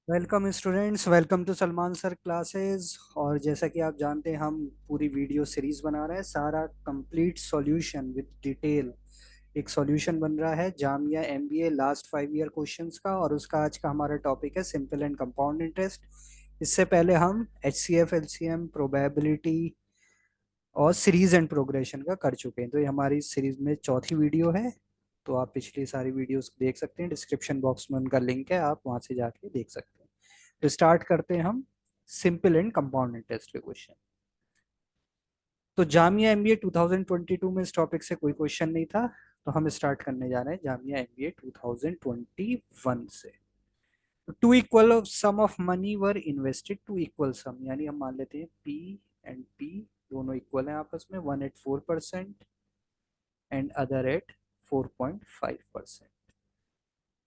Welcome students, welcome to Salman sir classes. और जैसा कि आप जानते हैं, हम पूरी वीडियो सीरीज बना रहे हैं। सारा कंप्लीट सॉल्यूशन विद डिटेल एक सॉल्यूशन बन रहा है Jamia MBA last 5 year questions का। और उसका आज का हमारा टॉपिक है सिंपल एंड कंपाउंड इंटरेस्ट। इससे पहले हम एचसीएफ, एलसीएम, प्रोबेबिलिटी और सीरीज एंड प्रोग्रेशन का कर चुके हैं। तो ये हमारी सीरीज में चौथी वीडियो है। तो आप पिछली सारी वीडियोस देख सकते हैं, डिस्क्रिप्शन बॉक्स में उनका लिंक है, आप वहां से जाके देख सकते हैं। तो स्टार्ट करते हैं हम सिंपल एंड कंपाउंड इंटरेस्ट के क्वेश्चन। तो जामिया एमबीए 2022 में इस टॉपिक से कोई क्वेश्चन नहीं था, तो हम स्टार्ट करने जा रहे हैं जामिया एमबीए 2021 से। Two equal sum of money were invested, two equal sum यानी हम मान लेते हैं पी एंड पी दोनों इक्वल हैं आपस में, one at 4% and other at 4.5%।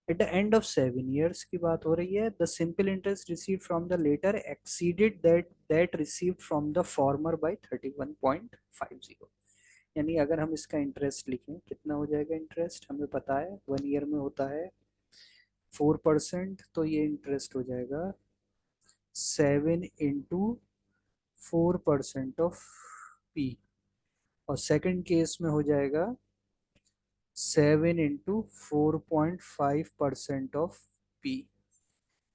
At the end of 7 years की बात हो रही है। The simple interest receive from the latter exceeded that receive from the former by 31.50। यानी अगर हम इसका इंटरेस्ट लिखें, कितना हो जाएगा इंटरेस्ट, हमें पता है 1 year में होता है 4%। तो ये इंटरेस्ट हो जाएगा 7 into 4% ऑफ पी। और सेकंड केस में हो जाएगा 7 into 4.5% ऑफ पी।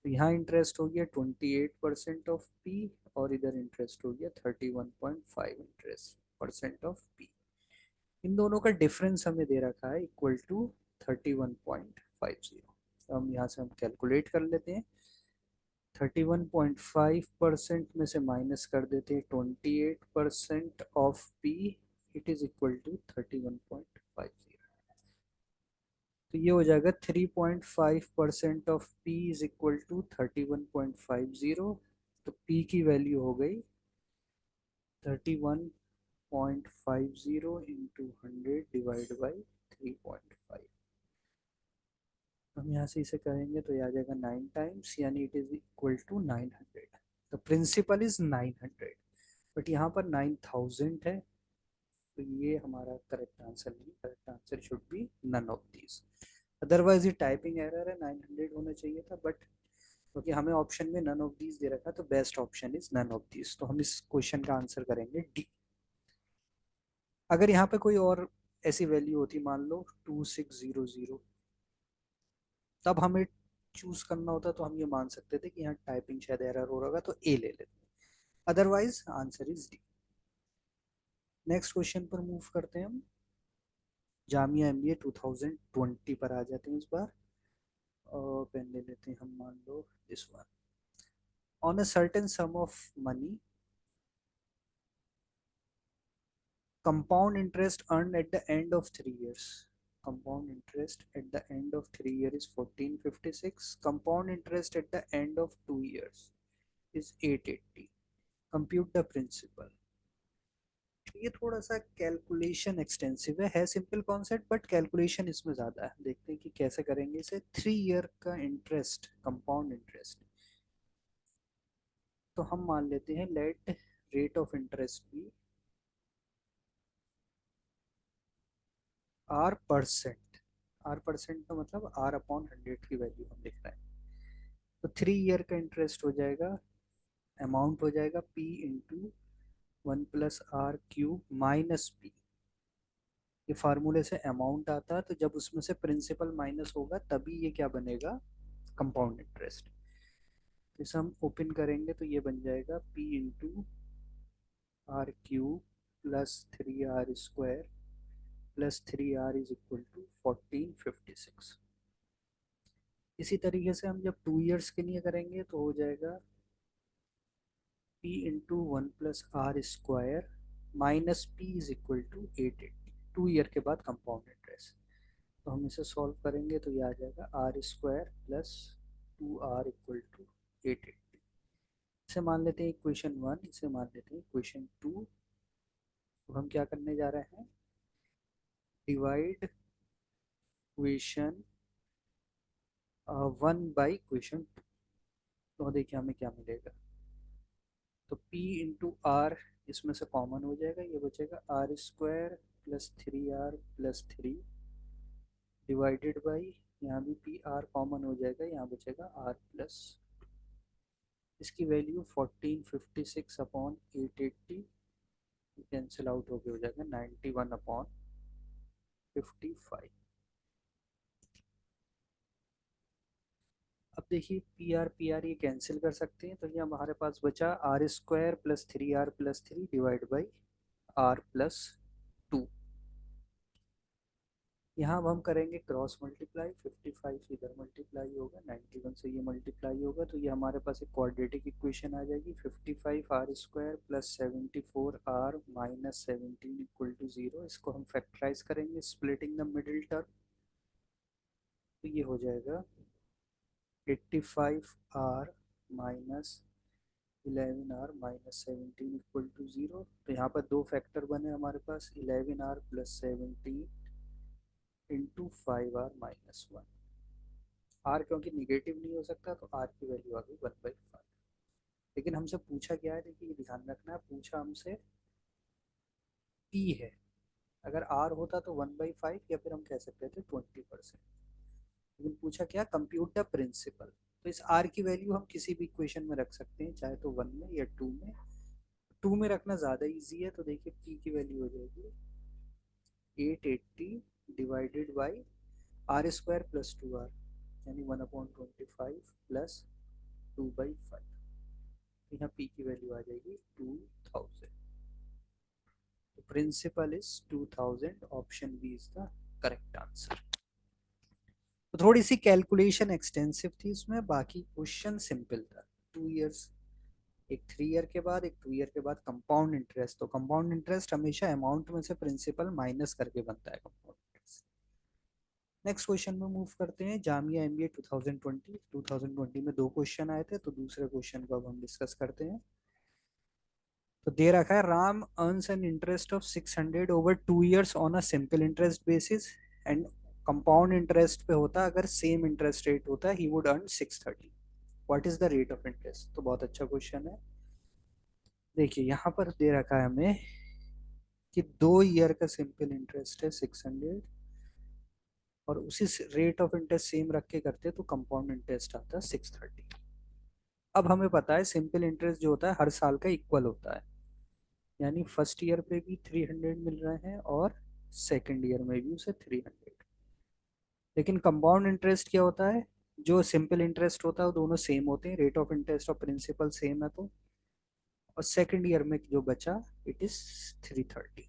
तो यहाँ इंटरेस्ट हो गया 28% ऑफ पी, और इधर इंटरेस्ट हो गया 31.5% ऑफ पी। इन दोनों का डिफरेंस हमें दे रखा है इक्वल टू 31.50। तो हम यहाँ से हम कैलकुलेट कर लेते हैं। 31.5% में से माइनस कर देते हैं 28% of P, it is equal to 31.50। तो ये हो जाएगा 3.5% of P is equal to 31.50। तो पी की वैल्यू हो गई 31.50 इंटू 100 डिवाइड बाई 3.5। हम यहाँ से इसे करेंगे तो ये आ जाएगा 9 टाइम्स, यानी इट इज इक्वल टू 900। तो प्रिंसिपल इज 900, बट यहाँ पर 9000 है। तो ये हमारा करेक्ट आंसर नहीं, correct answer should be none of these. Otherwise ये टाइपिंग एरर है, 900 होना चाहिए था, बट क्योंकि हमें ऑप्शन में नन ऑफ दीज दे रखा है तो best option is none of these. तो हम इस क्वेश्चन का आंसर करेंगे डी। अगर यहाँ पे कोई और ऐसी वैल्यू होती, मान लो 2600, तब हमें चूज करना होता तो हम ये मान सकते थे कि यहाँ टाइपिंग शायद एरर हो रहा होगा, तो ए ले लेते। Otherwise answer is D. Next question पर मूव करते हैं हम। जामिया एमबीए 2020 पर आ जाते हैं इस बार। और पेन ले लेते हैं हम, मान लो this one. On a certain sum of money, compound interest earned at the end of 3 years. Compound interest at the end of 3 years is 1456. Compound interest at the end of 2 years is 880. Compute the principal. ये थोड़ा सा calculation extensive है simple concept, but calculation इसमें ज्यादा है। देखते हैं कि कैसे करेंगे इसे। 3 year का इंटरेस्ट, कंपाउंड इंटरेस्ट, तो हम मान लेते हैं लेट रेट ऑफ इंटरेस्ट भी R%। R% का मतलब R/100 की वैल्यू हम लिख रहे हैं। तो 3 year का इंटरेस्ट हो जाएगा, अमाउंट हो जाएगा P into 1+R³ minus P. ये फार्मूले से अमाउंट आता है, तो जब उसमें से प्रिंसिपल माइनस होगा तभी ये क्या बनेगा, कंपाउंड इंटरेस्ट। इसे हम ओपन करेंगे तो ये बन जाएगा P into R³ +3R² +3R is equal to 1456। इसी तरीके से हम जब 2 years के लिए करेंगे तो हो जाएगा P इंटू 1+R² minus P is equal to 880। 2 year के बाद कंपाउंड इंटरेस्ट। तो हम इसे सॉल्व करेंगे तो ये आ जाएगा R² +2R इक्वल टू 880। इसे मान लेते हैं इक्वेशन 1, इसे मान लेते हैं इक्वेशन 2। तो हम क्या करने जा रहे हैं, डिवाइड इक्वेशन 1 बाई इक्वेशन 2। तो देखिए हमें क्या मिलेगा। तो P इंटू आर इसमें से कॉमन हो जाएगा, ये बचेगा R² +3R +3 डिवाइडेड बाई, यहाँ भी पी आर कॉमन हो जाएगा, यहाँ बचेगा R+2। इसकी वैल्यू 1456 अपॉन 880 कैंसिल आउट होके हो जाएगा 91 अपॉन 55। अब देखिए पी आर ये कैंसिल कर सकते हैं, तो ये हमारे पास बचा R square plus 3r+3 divide by r+2। यहाँ अब हम करेंगे क्रॉस मल्टीप्लाई, 55 इधर मल्टीप्लाई होगा, 91 से ये मल्टीप्लाई होगा, तो ये हमारे पास एक क्वाड्रेटिक इक्वेशन आ जाएगी। 55r² plus 74r-17 = 0। इसको हम फैक्टराइज करेंगे स्प्लिटिंग द मिडिल टर्म, तो ये हो जाएगा 85r-11r-17 तो यहाँ पर दो फैक्टर बने हमारे पास, 11r+17 इंटू 5r-1। आर क्योंकि निगेटिव नहीं हो सकता तो आर की वैल्यू आ गई 1/5। लेकिन हमसे पूछा क्या है, देखिए ध्यान रखना है, पूछा हमसे पी है। अगर आर होता तो 1/5 या फिर हम कह सकते थे 20%। लेकिन पूछा क्या, कंप्यूट द प्रिंसिपल। तो इस आर की वैल्यू हम किसी भी इक्वेशन में रख सकते हैं, चाहे तो 1 में या 2 में। 2 में रखना ज़्यादा इजी है, तो देखिए पी की वैल्यू हो जाएगी 880 divided by r² plus 2r, यानी 1/25 प्लस 2/5। तो यहाँ पी की वैल्यू आ जाएगी 2000। तो principal is 2000, option B is the correct answer. तो थोड़ी सी कैलकुलेशन एक्सटेंसिव थी इसमें, बाकी क्वेश्चन सिंपल था। 2 इयर्स, एक 3 ईयर के बाद, एक 2 ईयर के बाद कंपाउंड इंटरेस्ट। तो कंपाउंड इंटरेस्ट हमेशा अमाउंट में से प्रिंसिपल माइनस करके बनता है कंपाउंड इंटरेस्ट। नेक्स्ट क्वेश्चन में मूव करते हैं। जामिया एमबीए 2020 में दो क्वेश्चन आए थे, तो दूसरे क्वेश्चन को अब हम डिस्कस करते हैं। तो दे रखा है Ram earns an interest of 600 over 2 years on a simple interest basis and compound interest पे होता अगर सेम इंटरेस्ट रेट होता he would earn 630। What is the rate of interest? तो बहुत अच्छा क्वेश्चन है। देखिए यहाँ पर दे रखा है हमें कि 2 ईयर का सिंपल इंटरेस्ट है 600, और उसी रेट ऑफ इंटरेस्ट सेम रख के करते तो कंपाउंड इंटरेस्ट आता है 630। अब हमें पता है सिंपल इंटरेस्ट जो होता है हर साल का इक्वल होता है, यानी फर्स्ट ईयर पे भी 300 मिल रहे हैं और सेकेंड ईयर में भी उसे 300। लेकिन कंपाउंड इंटरेस्ट क्या होता है, जो सिंपल इंटरेस्ट होता है वो दोनों सेम होते हैं, रेट ऑफ इंटरेस्ट और प्रिंसिपल सेम है तो, और सेकेंड ईयर में जो बचा इट इज 330।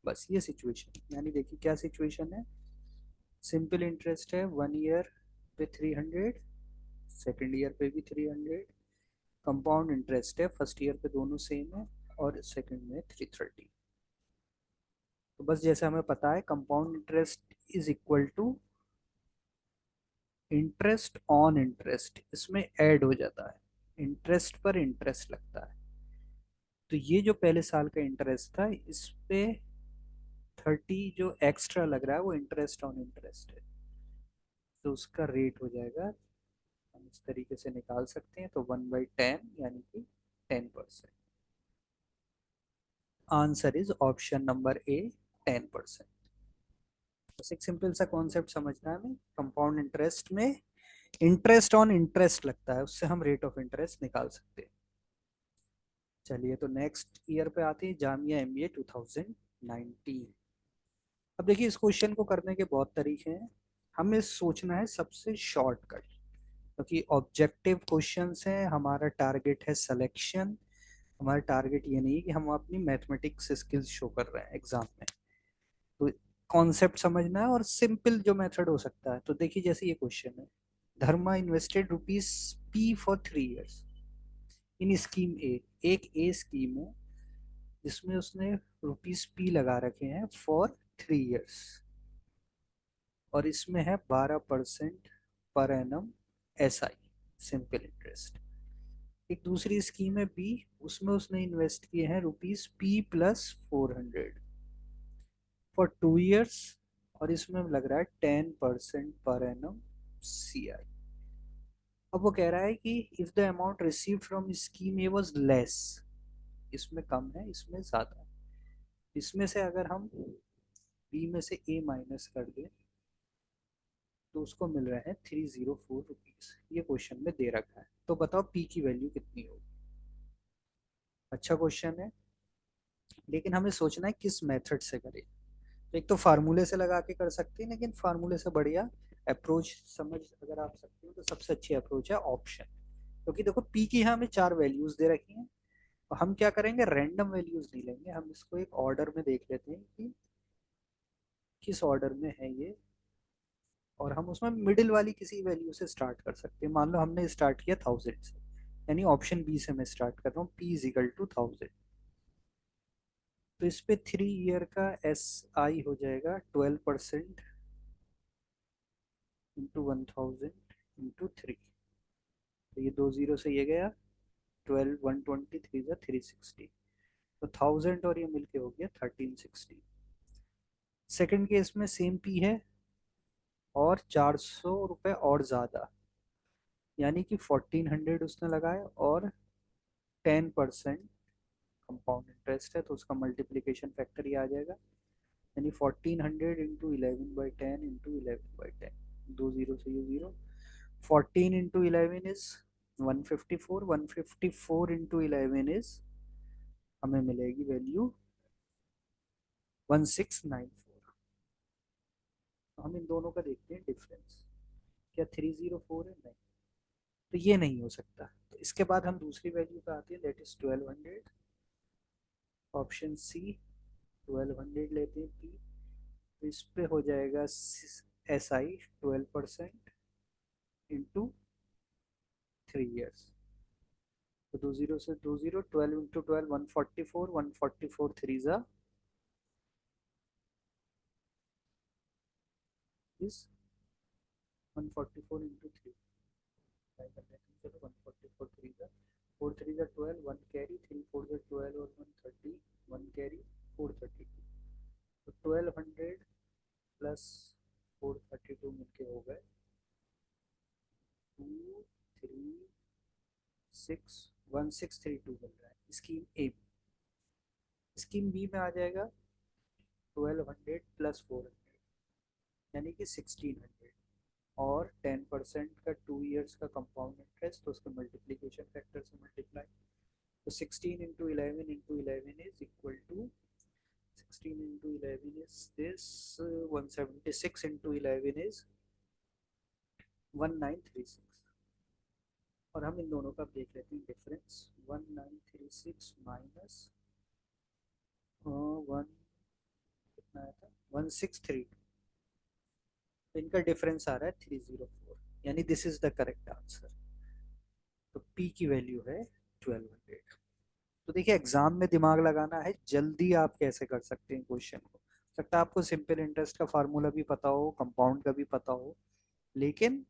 बस ये सिचुएशन, यानी देखिए क्या सिचुएशन है, सिंपल इंटरेस्ट है 1 ईयर पे 300, सेकेंड ईयर पे भी 300, कंपाउंड इंटरेस्ट है फर्स्ट ईयर पे दोनों सेम है और सेकेंड में 330। तो बस जैसे हमें पता है compound interest is equal to interest on interest, इसमें ऐड हो जाता है, इंटरेस्ट पर इंटरेस्ट लगता है। तो ये जो पहले साल का इंटरेस्ट था इस पे 30 जो एक्स्ट्रा लग रहा है वो इंटरेस्ट ऑन इंटरेस्ट है, तो उसका रेट हो जाएगा, हम इस तरीके से निकाल सकते हैं, तो 1/10 यानी कि 10%। Answer is option number A, 10%। बस एक सिंपल सा कॉन्सेप्ट समझना है हमें, कंपाउंड इंटरेस्ट में इंटरेस्ट ऑन इंटरेस्ट लगता है, उससे हम रेट ऑफ इंटरेस्ट निकाल सकते हैं। चलिए तो नेक्स्ट ईयर पे आते हैं, जामिया एमबीए 2019। अब देखिए इस क्वेश्चन को करने के बहुत तरीके हैं, हमें सोचना है सबसे शॉर्टकट, क्योंकि ऑब्जेक्टिव क्वेश्चंस हैं, हमारा टारगेट है सिलेक्शन। हमारा टारगेट ये नहीं कि हम अपनी मैथमेटिक्स स्किल्स शो कर रहे हैं एग्जाम में। तो कॉन्सेप्ट समझना है और सिंपल जो मेथड हो सकता है। तो देखिए जैसे ये क्वेश्चन है, Dharma invested ₹P for 3 years in scheme A. एक ए स्कीम है जिसमें उसने ₹P लगा रखे हैं फॉर 3 इयर्स, और इसमें है 12% per annum SI simple interest. एक दूसरी स्कीम है बी, उसमें उसने इन्वेस्ट किए हैं ₹P+400 फॉर 2 इयर्स, और इसमें लग रहा है 10% पर एनम CI। अब वो कह रहा है कि if the amount receive from scheme A was less, इसमें कम है इसमें ज्यादा है, इसमें से अगर हम बी में से ए माइनस कर दें तो उसको मिल रहे हैं 304 रुपीज। ये क्वेश्चन में दे रखा है, तो बताओ पी की वैल्यू कितनी होगी। अच्छा क्वेश्चन है, लेकिन हमें सोचना है किस मेथड से करें। तो एक तो फार्मूले से लगा के कर सकते हैं, लेकिन फार्मूले से बढ़िया अप्रोच समझ अगर आप सकते हो तो सबसे अच्छी अप्रोच है ऑप्शन। क्योंकि देखो पी की यहाँ हमें 4 वैल्यूज दे रखी हैं, और हम क्या करेंगे, रैंडम वैल्यूज नहीं लेंगे, हम इसको एक ऑर्डर में देख लेते हैं कि किस ऑर्डर में है ये, और हम उसमें मिडिल वाली किसी वैल्यू से स्टार्ट कर सकते हैं। मान लो हमने स्टार्ट किया 1000 से, यानी ऑप्शन बी से मैं स्टार्ट कर रहा हूँ, पी इज इक्वल टू 1000। तो इस पे 3 ईयर का एस आई हो जाएगा 12% इंटू 1000 इंटू 3। तो ये 2 जीरो से ये गया, 12 120 3 जा 360, तो 1000 और ये मिलके हो गया 1360। सेकंड केस में सेम पी है और 400 रुपये और ज़्यादा, यानी कि 1400 उसने लगाया, और 10% कंपाउंड इंटरेस्ट है, तो उसका मल्टीप्लीकेशन फैक्टर ये आ जाएगा, यानी 1400 इंटू 11/10 इंटू 11/10। 2 जीरो से ये zero, 14 into 11 is 154, 154 into 11 is, हमें मिलेगी वैल्यू 1694। तो हम इन दोनों का देखते हैं डिफरेंस, क्या 304 है, नहीं, तो ये नहीं हो सकता। तो इसके बाद हम दूसरी वैल्यू पे आते हैं, दैट इज 1200, ऑप्शन सी। 1200 लेते हैं पी, तो इस पे हो जाएगा एस आई 12% इंटू 3 ईयर्स। तो 2 जीरो से 2 जीरो, 12 इंटू 12 144, 144 थ्री जा इज 144 इंटू थ्री, चलो 144 थ्री जा, 4 थ्री जा 12, 1 कैरी, 3 4 जा 12 और 130, 1 कैरी, 432। तो 1200 प्लस 432 मिलके हो गए 2361632 मिल रहा है स्कीम ए में। स्कीम बी में आ जाएगा 1200 प्लस 400, यानी कि 1600, और 10% का 2 ईयर्स का कंपाउंड इंटरेस्ट, तो उसके मल्टीप्लीकेशन फैक्टर से मल्टीप्लाई। तो 16 into 11 into 11 is equal to, 16 into 11 is this, 176 into 11 is 1936। और हम इन दोनों का देख लेते हैं डिफरेंस, 1936 माइनस 1 कितना आया था 1632, तो इनका डिफरेंस आ रहा है 304, यानी this is the correct answer. तो पी की वैल्यू है 1200। तो देखिए एग्जाम में दिमाग लगाना है, जल्दी आप कैसे कर सकते हैं क्वेश्चन को। सकता है आपको सिंपल इंटरेस्ट का फार्मूला भी पता हो, कंपाउंड का भी पता हो, लेकिन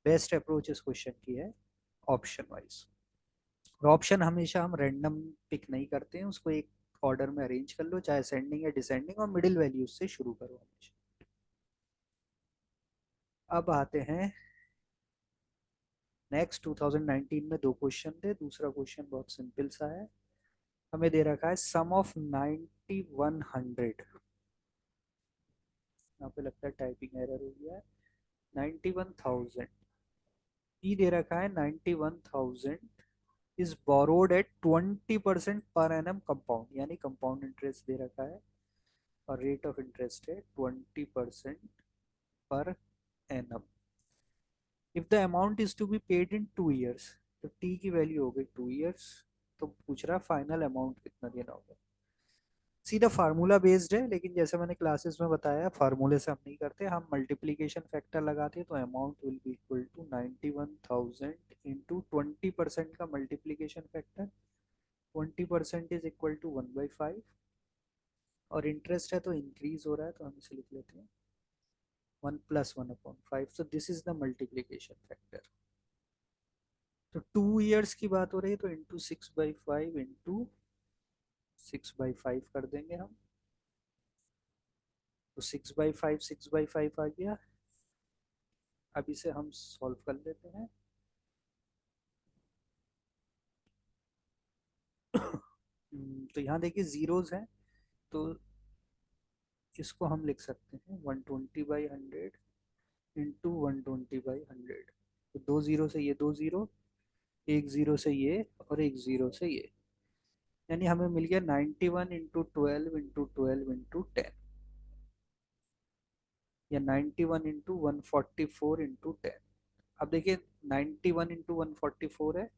बेस्ट अप्रोच इस क्वेश्चन की है ऑप्शन वाइज। और ऑप्शन हमेशा हम रैंडम पिक नहीं करते हैं, उसको एक ऑर्डर में अरेंज कर लो, चाहे असेंडिंग या डिसेंडिंग, और मिडिल वैल्यूज से शुरू करो हमेशा। अब आते हैं नेक्स्ट। 2019 में 2 क्वेश्चन थे, दूसरा क्वेश्चन बहुत सिंपल सा है। हमें दे रखा है सम ऑफ 9100, यहाँ पे लगता है टाइपिंग एरर हो गया है, 91,000। ई दे रखा है 91,000 is borrowed at 20% per annum compound, यानी कंपाउंड इंटरेस्ट दे रखा है, और रेट ऑफ इंटरेस्ट है 20% per annum. If the amount is to be paid in 2 years, तो टी की वैल्यू हो गई 2 ईयर्स, तो पूछ रहा फाइनल अमाउंट कितना देना होगा। सीधा फार्मूला बेस्ड है, लेकिन जैसे मैंने क्लासेस में बताया फार्मूले से हम नहीं करते, हम मल्टीप्लीकेशन फैक्टर लगाते हैं, तो amount will be equal to 91,000 into 20% का multiplication factor, 20% is equal to 1/5, और इंटरेस्ट है तो इंक्रीज हो रहा है, तो हम इसे लिख लेते हैं 1 + 1/5, so this is the multiplication factor। तो 2 ईयर्स की बात हो रही है, तो इंटू 6/5 इंटू 6/5 कर देंगे हम, तो 6/5 6/5 आ गया। अब इसे हम सॉल्व कर लेते हैं। तो यहाँ देखिए जीरोज हैं, तो इसको हम लिख सकते हैं 120/100 इंटू 120/100। तो 2 जीरो से ये 2 जीरो, 1 जीरो से ये और 1 जीरो से ये, यानी हमें मिल गया 91 × 12 × 12 × 10, या 91 × 144 × 10। अब देखिए 91 × 144 है,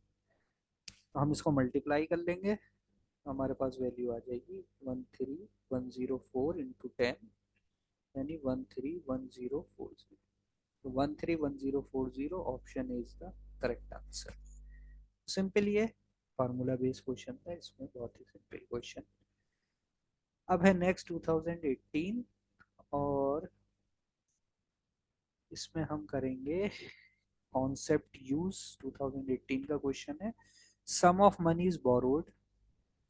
तो हम इसको मल्टीप्लाई कर लेंगे, तो हमारे पास वैल्यू आ जाएगी 13,104 × 10, यानी 131040। तो 131040 option is the correct answer. Simple ये फार्मूला बेस्ड क्वेश्चन था, इसमें बहुत ही सिंपल क्वेश्चन। अब है नेक्स्ट 2018, और इसमें हम करेंगे कॉन्सेप्ट यूज। 2018 का क्वेश्चन है, sum of money is borrowed.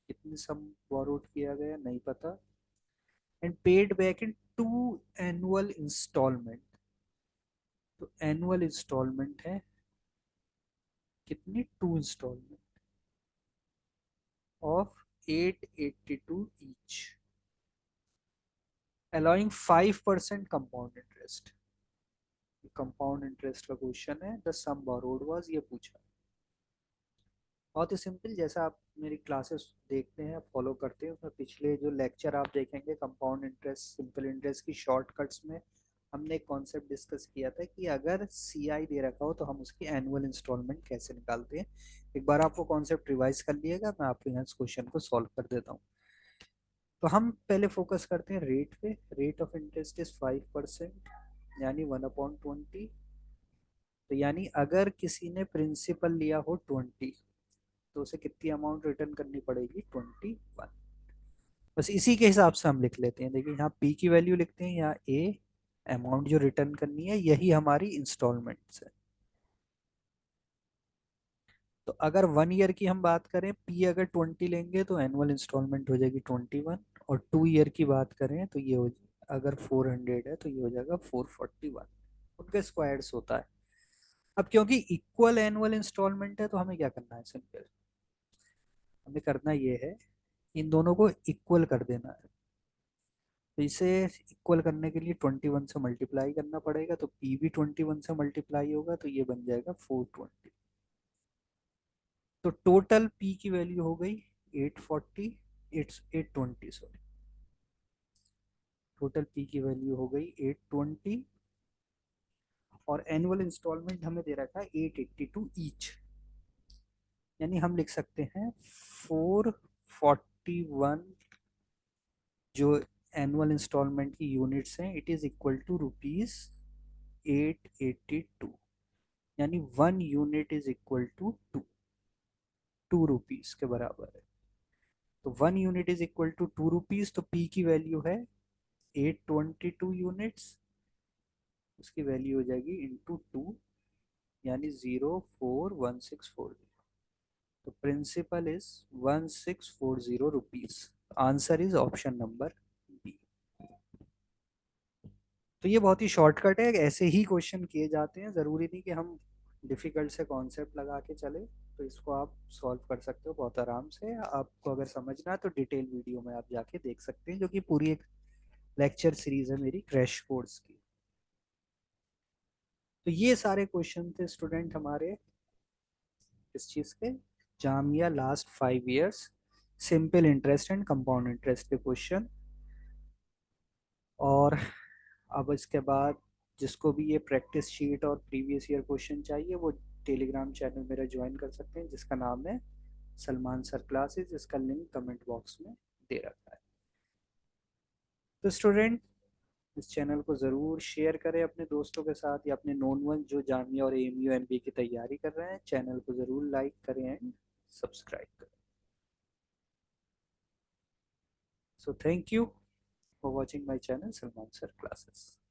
कितनी सम बोरोड किया गया नहीं पता, and paid back in 2 annual installment. तो एनुअल इंस्टॉलमेंट है कितनी, 2 installment of 882 each, allowing 5% compound interest. Compound interest का क्वेश्चन है, द सम बोरोड वाज, ये पूछा। बहुत ही सिंपल, जैसा आप मेरी क्लासेस देखते हैं, फॉलो करते हैं, उसमें पिछले जो लेक्चर आप देखेंगे कंपाउंड इंटरेस्ट, सिंपल इंटरेस्ट की शॉर्टकट्स में हमने एक कॉन्सेप्ट डिस्कस किया था कि अगर सीआई दे रखा हो तो हम उसकी एनुअल इंस्टॉलमेंट कैसे निकालते हैं। एक बार आप वो कॉन्सेप्ट रिवाइज कर लिएगा, मैं आपके यहाँ इस क्वेश्चन को सॉल्व कर देता हूँ। तो हम पहले फोकस करते हैं रेट पे। रेट ऑफ इंटरेस्ट इज 5%, यानी 1/20। तो यानी अगर किसी ने प्रिंसिपल लिया हो 20, तो उसे कितनी अमाउंट रिटर्न करनी पड़ेगी, 21। बस इसी के हिसाब से हम लिख लेते हैं। देखिए यहाँ पी की वैल्यू लिखते हैं, यहाँ ए अमाउंट जो रिटर्न करनी है, यही हमारी इंस्टॉलमेंट्स है। तो अगर 1 ईयर की हम बात करें, पी अगर 20 लेंगे तो एनुअल इंस्टॉलमेंट हो जाएगी 21, और 2 ईयर की बात करें तो ये हो, अगर 400 है तो ये हो जाएगा 441। उनके स्क्वायर्स होता है। अब क्योंकि इक्वल एनुअल इंस्टॉलमेंट है, तो हमें क्या करना है, सिंपल हमें करना ये है, इन दोनों को इक्वल कर देना है। तो इसे इक्वल करने के लिए 21 से मल्टीप्लाई करना पड़ेगा, तो पी भी 21 से मल्टीप्लाई होगा, तो ये बन जाएगा 420। तो टोटल पी की वैल्यू हो गई 840, 820 सॉरी। टोटल पी की वैल्यू हो गई 820, और एनुअल इंस्टॉलमेंट हमें दे रखा है 882 ईच, यानी हम लिख सकते हैं 441 जो एनुअल इंस्टॉलमेंट की यूनिट्स हैं, it is equal to rupees 882, यानी 1 unit is equal to 2 rupees के बराबर है। तो 1 unit is equal to 2 rupees, तो पी की वैल्यू है 822 यूनिट्स, उसकी वैल्यू हो जाएगी इंटू 2, यानी 041,640। तो principal is 1640 rupees. Answer is option number B. तो ये बहुत ही शॉर्टकट है, ऐसे ही क्वेश्चन किए जाते हैं, ज़रूरी नहीं कि हम डिफ़िकल्ट से कॉन्सेप्ट लगा के चले। तो इसको आप सॉल्व कर सकते हो बहुत आराम से। आपको अगर समझना है तो डिटेल वीडियो में आप जाके देख सकते हैं, जो कि पूरी एक लेक्चर सीरीज है मेरी क्रैश कोर्स की। तो ये सारे क्वेश्चन थे स्टूडेंट हमारे इस चीज़ के, Jamia last 5 years simple interest and compound interest के क्वेश्चन। और अब इसके बाद जिसको भी ये प्रैक्टिस शीट और प्रीवियस ईयर क्वेश्चन चाहिए, वो टेलीग्राम चैनल मेरा ज्वाइन कर सकते हैं, जिसका नाम है सलमान सर क्लासेस, जिसका लिंक कमेंट बॉक्स में दे रखा है। तो स्टूडेंट इस चैनल को ज़रूर शेयर करें अपने दोस्तों के साथ, या अपने नोन वन जो जामिया और एमयू एमबीए की तैयारी कर रहे हैं। चैनल को ज़रूर लाइक करें एंड सब्सक्राइब करें। So thank you for watching my channel Salman sir classes.